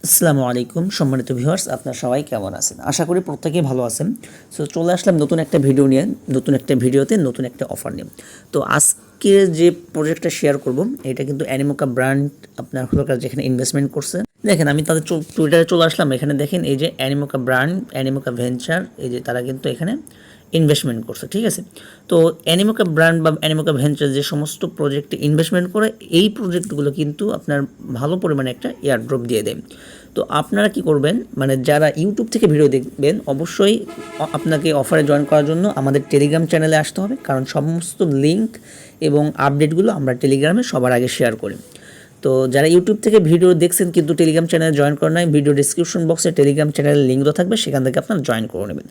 আসসালামু আলাইকুম সম্মানিত ভিউয়ার্স, আপনারা সবাই কেমন আছেন? আশা করি প্রত্যেকেই ভালো আছেন। সো চলে আসলাম নতুন একটা ভিডিও নিয়ে, নতুন একটা ভিডিওতে নতুন একটা অফার নিয়ে। তো আজকে যে প্রজেক্টটা শেয়ার করব এটা কিন্তু অ্যানিমোকা ব্র্যান্ড আপনার হলো যেখানে ইনভেস্টমেন্ট করছে। দেখেন আমি তাদের টুইটারে চলে আসলাম, এখানে দেখেন এই যে অ্যানিমোকা ব্র্যান্ড, অ্যানিমোকা ভেঞ্চার, এই যে তারা কিন্তু এখানে ইনভেস্টমেন্ট করছে, ঠিক আছে। তো অ্যানিমোকা ব্র্যান্ড বা অ্যানিমোকা ভেঞ্চার যে সমস্ত প্রজেক্টে ইনভেস্টমেন্ট করে, এই প্রজেক্টগুলো কিন্তু আপনার ভালো পরিমাণে একটা এয়ারড্রপ দিয়ে দেয়। তো আপনারা কি করবেন, মানে যারা ইউটিউব থেকে ভিডিও দেখবেন অবশ্যই আপনাকে অফারে জয়েন করার জন্য আমাদের টেলিগ্রাম চ্যানেলে আসতে হবে, কারণ সমস্ত লিঙ্ক এবং আপডেটগুলো আমরা টেলিগ্রামে সবার আগে শেয়ার করি। তো যারা ইউটিউব থেকে ভিডিও দেখছেন কিন্তু টেলিগ্রাম চ্যানেলে জয়েন করেন নাই, ভিডিও ডিসক্রিপশন বক্সে টেলিগ্রাম চ্যানেলের লিঙ্ক দেওয়া থাকবে, সেখান থেকে আপনারা জয়েন করে নেবেন।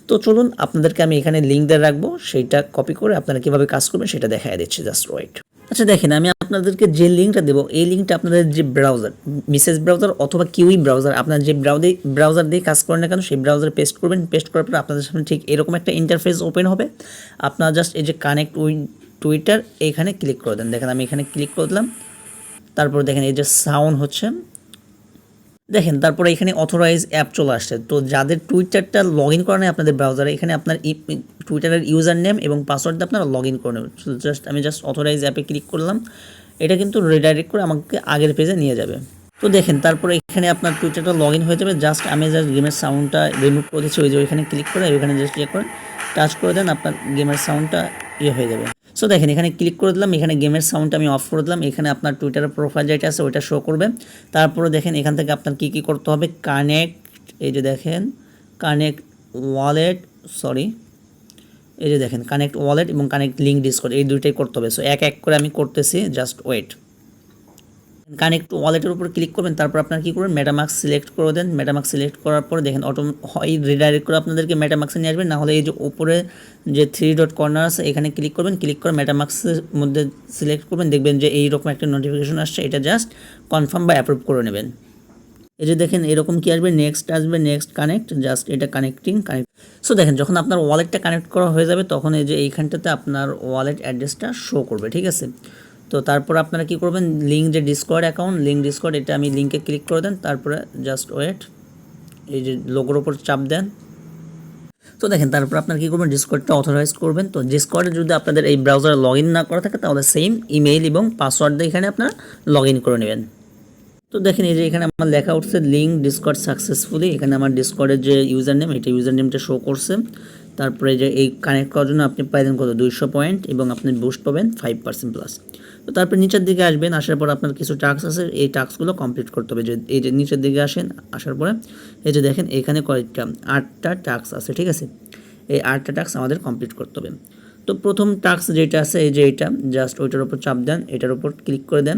তো চলুন আপনাদেরকে আমি এখানে লিঙ্ক দিয়ে রাখবো, সেইটা কপি করে আপনারা কীভাবে কাজ করবেন সেটা দেখাই দিচ্ছি, জাস্ট ওয়েট। আচ্ছা দেখেন, আমি আপনাদেরকে যে লিঙ্কটা দেবো এই লিঙ্কটা আপনাদের যে ব্রাউজার, মিসেস ব্রাউজার অথবা কিউই ব্রাউজার, আপনার যে ব্রাউজার দিয়ে কাজ করেন না কেন সেই ব্রাউজারে পেস্ট করবেন। পেস্ট করার পর আপনাদের সামনে ঠিক এরকম একটা ইন্টারফেস ওপেন হবে। আপনারা জাস্ট এই যে কানেক্ট উইথ টুইটার এইখানে ক্লিক করে দেন। দেখেন আমি এখানে ক্লিক করে দিলাম, তারপর দেখেন এই যে সাউন্ড হচ্ছে, দেখেন তারপরে এখানে অথরাইজ অ্যাপ চলে আসছে। তো যাদের টুইটারটা লগ ইন করা নেই আপনাদের ব্রাউজারে, এখানে আপনার টুইটারের ইউজার নেম এবং পাসওয়ার্ড দিয়ে আপনারা লগ ইন করে নেবেন। আমি জাস্ট অথরাইজ অ্যাপে ক্লিক করলাম, এটা কিন্তু রিডাইরেক্ট করে আমাকে আগের পেজে নিয়ে যাবে। তো দেখেন তারপরে এখানে আপনার টুইটারটা লগ ইন হয়ে যাবে। জাস্ট আমি জাস্ট গেমের সাউন্ডটা রিমুভ করে দিচ্ছি, ওই যে ওইখানে ক্লিক করে ওইখানে জাস্ট ইয়ে করে টাচ করে দেন, আপনার গেমের সাউন্ডটা ইয়ে হয়ে যাবে। সো দেখেন এখানে ক্লিক করে দিলাম, এখানে গেমের সাউন্ডটা আমি অফ করে দিলাম। এখানে আপনার টুইটারের প্রোফাইল যেটা আছে ওইটা শো করবে। তারপরে দেখেন এখান থেকে আপনার কী কী করতে হবে, কানেক্ট, এই যে দেখেন কানেক্ট ওয়ালেট, সরি এই যে দেখেন কানেক্ট ওয়ালেট এবং কানেক্ট লিঙ্ক ডিসকর্ড, এই দুইটাই করতে হবে। সো এক এক করে আমি করতেছি, জাস্ট ওয়েট। কানেক্ট ওয়ালেটের উপর ক্লিক করবেন, তারপর আপনার কী করবেন, মেটামাস্ক সিলেক্ট করে দেন। মেটামাস্ক সিলেক্ট করার পরে দেখেন হয় রিডাইরেক্ট করে আপনাদেরকে মেটামাস্কে নিয়ে আসবেন, না হলে এই যে উপরে যে 3 ডট কর্নার আছে এখানে ক্লিক করবেন। ক্লিক করে মেটামাস্কের মধ্যে সিলেক্ট করবেন, দেখবেন যে এইরকম একটা নোটিফিকেশন আসছে, এটা জাস্ট কনফার্ম বা অ্যাপ্রুভ করে নেবেন। এই যে দেখেন এরকম কি আসবে, নেক্সট আসবে, নেক্সট কানেক্ট, জাস্ট এটা কানেক্ট। সো দেখেন যখন আপনার ওয়ালেটটা কানেক্ট করা হয়ে যাবে তখন এই যে এইখানটাতে আপনার ওয়ালেট অ্যাড্রেসটা শো করবে, ঠিক আছে। তো তারপর আপনারা কি করবেন, লিঙ্ক যে ডিসকর্ড অ্যাকাউন্ট, লিঙ্ক ডিসকর্ড, এটা আমি লিঙ্কে ক্লিক করে দেন, তারপরে জাস্ট ওয়েট, এই যে লোগোর ওপর চাপ দেন। তো দেখেন তারপর আপনার কী করবেন, ডিসকর্ডটা অথরাইজ করবেন। তো ডিসকর্ডে যদি আপনাদের এই ব্রাউজারে লগ ইন না করা থাকে তাহলে সেম ইমেইল এবং পাসওয়ার্ড দিয়ে এখানে আপনারা লগ ইন করে নেবেন। তো দেখেন এই যে এখানে আমার লেখা উঠছে লিঙ্ক ডিসকর্ড সাকসেসফুলি, এখানে আমার ডিসকর্ডের যে ইউজার নেম এটা ইউজার নেমটা শো করছে। তারপরে যে এই কানেক্ট করার জন্য আপনি পাইলেন কত 200 পয়েন্ট এবং আপনি বুস্ট পাবেন 5% প্লাস। তো তারপর নিচের দিকে আসবেন, আসার পর আপনার কিছু টাস্ক আছে, এই টাস্কগুলো কমপ্লিট করতে হবে। যে এই যে নিচের দিকে আসেন, আসার পরে এই যে দেখেন এখানে কয়েকটা 8টা টাস্ক আছে, ঠিক আছে। এই 8টা টাস্ক আমাদের কমপ্লিট করতে হবে। তো প্রথম টাস্ক যেটা আছে এই যে এটা, জাস্ট ওইটার উপর চাপ দেন, এটার উপর ক্লিক করে দেন।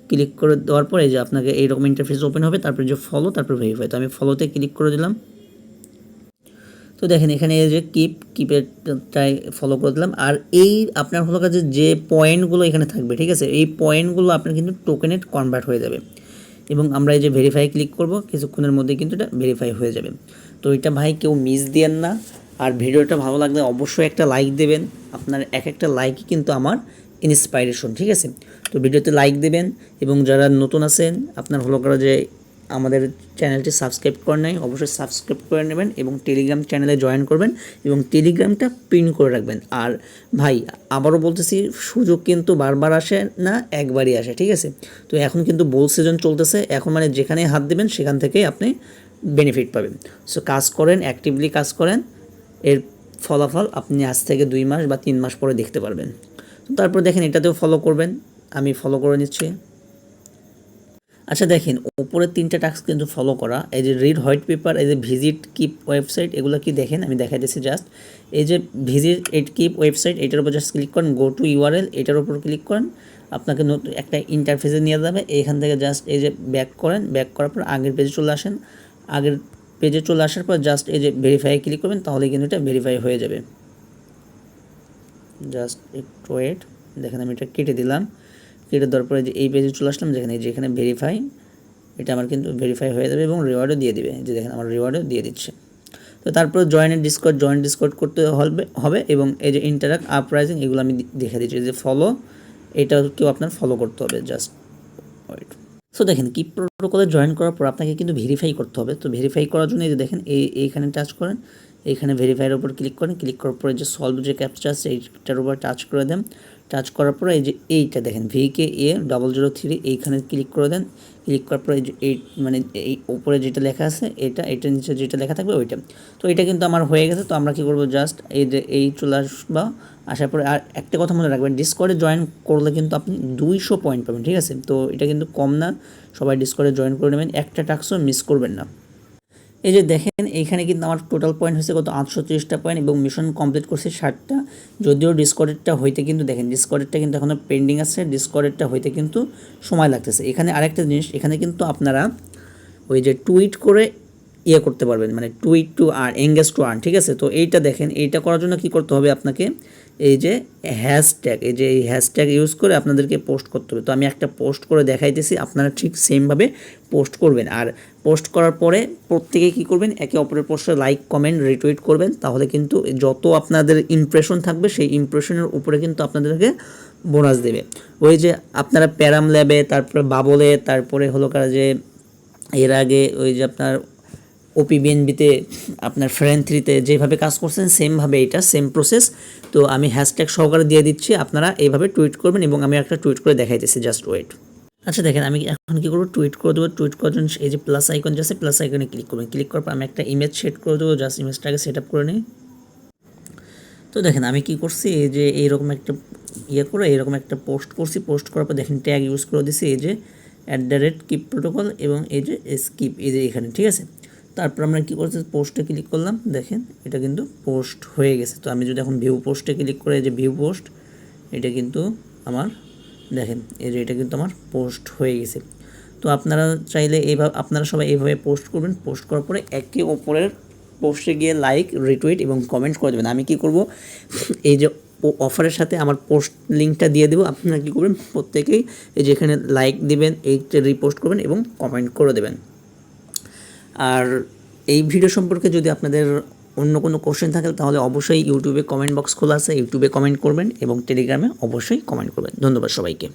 ক্লিক করে দেওয়ার পরে যে আপনাকে এইরকম ইন্টারফেস ওপেন হবে, তারপরে যে ফলো, তারপর ভেরিফাই। তো আমি ফলোতে ক্লিক করে দিলাম। তো দেখেন এখানে এই যে কিপেরটাই ফলো করে দিলাম। আর এই আপনার হলো কাছে যে পয়েন্টগুলো এখানে থাকবে, ঠিক আছে, এই পয়েন্টগুলো আপনার কিন্তু টোকেনে কনভার্ট হয়ে যাবে। এবং আমরা এই যে ভেরিফাই ক্লিক করব, কিছুক্ষণের মধ্যে কিন্তু এটা ভেরিফাই হয়ে যাবে। তো এটা ভাই কেউ মিস দিয়েন না। আর ভিডিওটা ভালো লাগলে অবশ্যই একটা লাইক দেবেন। আপনার এক একটা লাইকই কিন্তু আমার ইন্সপাইরেশন, ঠিক আছে। তো ভিডিওতে লাইক দেবেন এবং যারা নতুন আছেন আপনার হলো করে যে আমাদের চ্যানেলটি সাবস্ক্রাইব করে নেয়, অবশ্যই সাবস্ক্রাইব করে নেবেন এবং টেলিগ্রাম চ্যানেলে জয়েন করবেন এবং টেলিগ্রামটা পিন করে রাখবেন। আর ভাই আবারও বলতেছি, সুযোগ কিন্তু বারবার আসে না, একবারই আসে, ঠিক আছে। তো এখন কিন্তু বোল সিজন চলতেছে, এখন মানে যেখানে হাত দেবেন সেখান থেকেই আপনি বেনিফিট পাবেন। সো কাজ করেন, অ্যাক্টিভলি কাজ করেন, এর ফলাফল আপনি আজ থেকে 2 মাস বা 3 মাস পরে দেখতে পারবেন। তো তারপর দেখেন এটাতেও ফলো করবেন, আমি ফলো করে নিচ্ছি। আচ্ছা দেখেন উপরে 3টা টাস্ক কিন্তু ফলো করা, এই যে রিড হোয়াইট পেপার, এই যে ভিজিট কিপ ওয়েবসাইট, এগুলো কি দেখেন আমি দেখাই দিচ্ছি। জাস্ট এই যে ভিজিট কিপ ওয়েবসাইট, এটার উপর জাস্ট ক্লিক করেন, গো টু ইউআরএল, এটার উপর ক্লিক করেন, আপনাকে নতুন একটা ইন্টারফেসে নিয়ে যাবে। এখান থেকে জাস্ট এই যে ব্যাক করেন, ব্যাক করার পর আগের পেজে চলে আসেন। আগের পেজে চলে আসার পর জাস্ট এই যে ভেরিফাই ক্লিক করবেন, তাহলে কিন্তু এটা ভেরিফাই হয়ে যাবে। জাস্ট একটু ওয়েট, দেখেন আমি এটা কেটে দিলাম। কেটে দেওয়ার পরে যে এই পেজে চলে আসলাম, যেখানে ভেরিফাই, এটা আমার কিন্তু ভেরিফাই হয়ে যাবে এবং রিওয়ার্ডও দিয়ে দিবে। যে দেখেন আমার রিওয়ার্ডও দিয়ে দিচ্ছে। তো তারপর জয়েন ডিসকর্ড করতে হবে এবং এই যে ইন্টারাক্ট আপরাইজিং, এগুলো আমি দেখে দিচ্ছি। যে ফলো, এটা কেউ আপনার ফলো করতে হবে, জাস্ট ওয়েট। সো দেখেন কিপ প্রোটোকলে জয়েন করার পর আপনাকে কিন্তু ভেরিফাই করতে হবে। তো ভেরিফাই করার জন্য এই যে দেখেন এইখানে টাচ করেন, এইখানে ভেরিফাইয়ের উপর ক্লিক করেন, ক্লিক করার পরে যে সলভ যে ক্যাপচা আছে এইটার উপর টাচ করে দেন। টাচ করার পরে এই যে এইটা দেখেন VKA003 এইখানে ক্লিক করে দেন। ক্লিক করার পরে এই মানে এই উপরে যেটা লেখা আছে এটার নিচে যেটা লেখা থাকবে ওইটা। তো এটা কিন্তু আমার হয়ে গেছে। তো আমরা কী করবো, জাস্ট এই যে এই চলে আসবা, আসার পরে আর একটা কথা মনে রাখবেন, ডিসকর্ডে জয়েন করলে কিন্তু আপনি 200 পয়েন্ট পাবেন, ঠিক আছে। তো এটা কিন্তু কম না, সবাই ডিসকর্ডে জয়েন করে নেবেন, একটা টাস্কও মিস করবেন না। এই যে দেখেন এইখানে কিন্তু আমার টোটাল পয়েন্ট হয়েছে কত 830টা পয়েন্ট এবং মিশন কমপ্লিট করছি 60টা। যদিও ডিসকর্ডেরটা হইতে কিন্তু দেখেন ডিসকর্ডেরটা কিন্তু এখনও পেন্ডিং আছে, ডিসকর্ডেরটা হইতে কিন্তু সময় লাগতেছে। এখানে আরেকটা জিনিস, এখানে কিন্তু আপনারা ওই যে টুইট করে করতে পারবেন, মানে tweet to earn, engage to earn, ঠিক আছে। তো এইটা দেখেন, এইটা করার জন্য কি করতে হবে আপনাকে, এই যে হ্যাশট্যাগ, এই যে এই হ্যাশট্যাগ ইউজ করে আপনাদেরকে পোস্ট করতে হবে। তো আমি একটা পোস্ট করে দেখাইতেছি, আপনারা ঠিক সেমভাবে পোস্ট করবেন। আর পোস্ট করার পরে প্রত্যেকে কী করবেন, একে অপরের পোস্টে লাইক কমেন্ট রিটুইট করবেন। তাহলে কিন্তু যত আপনাদের ইমপ্রেশন থাকবে সেই ইমপ্রেশনের উপরে কিন্তু আপনাদেরকে বোনাস দেবে। ওই যে আপনারা প্যারাম ল্যাবে, তারপরে বাবলে, তারপরে হলো কার যে এর আগে ওই যে আপনার OPBNB-তে আপনার ফ্রেন্ড 3-তে যেভাবে কাজ করছেন সেমভাবে এটা সেম প্রসেস। তো আমি হ্যাশট্যাগ সহকারে দিয়ে দিচ্ছি, আপনারা এইভাবে টুইট করবেন এবং আমি একটা টুইট করে দেখাইতেছি, জাস্ট ওয়েট। আচ্ছা দেখেন আমি এখন কী করবো, টুইট করে দেবো। টুইট করার জন্য এই যে প্লাস আইকন যাচ্ছে, প্লাস আইকনে ক্লিক করবেন। ক্লিক করার পর আমি একটা ইমেজ সেট করে দেবো, জাস্ট ইমেজটাকে সেট আপ করে নিই। তো দেখেন আমি কি করছি, এই যে এইরকম একটা করে এরকম একটা পোস্ট করছি। পোস্ট করার পর দেখেন ট্যাগ ইউজ করে দিছি, এই যে @কিপ প্রোটোকল এবং এই যে স্কিপ, এই যে এখানে, ঠিক আছে। তারপর আমরা কী করছি, পোস্টে ক্লিক করলাম, দেখেন এটা কিন্তু পোস্ট হয়ে গেছে। তো আমি যদি এখন ভিউ পোস্টে ক্লিক করে, যে ভিউ পোস্ট, এটা কিন্তু আমার দেখেন এই যে এটা কিন্তু আমার পোস্ট হয়ে গেছে। তো আপনারা চাইলে এইভাবে, আপনারা সবাই এইভাবে পোস্ট করবেন। পোস্ট করার পরে একে অপরের পোস্টে গিয়ে লাইক রিটুইট এবং কমেন্ট করে দেবেন। আমি কি করব, এই যে অফারের সাথে আমার পোস্ট লিঙ্কটা দিয়ে দেবো, আপনারা কী করবেন, প্রত্যেকেই এই যে এখানে লাইক দিবেন, এইটা রিপোস্ট করবেন এবং কমেন্ট করে দেবেন। আর এই ভিডিও সম্পর্কে যদি আপনাদের অন্য কোনো কোশ্চেন থাকে তাহলে অবশ্যই ইউটিউবে কমেন্ট বক্স খোলা আছে, ইউটিউবে কমেন্ট করবেন এবং টেলিগ্রামে অবশ্যই কমেন্ট করবেন। ধন্যবাদ সবাইকে।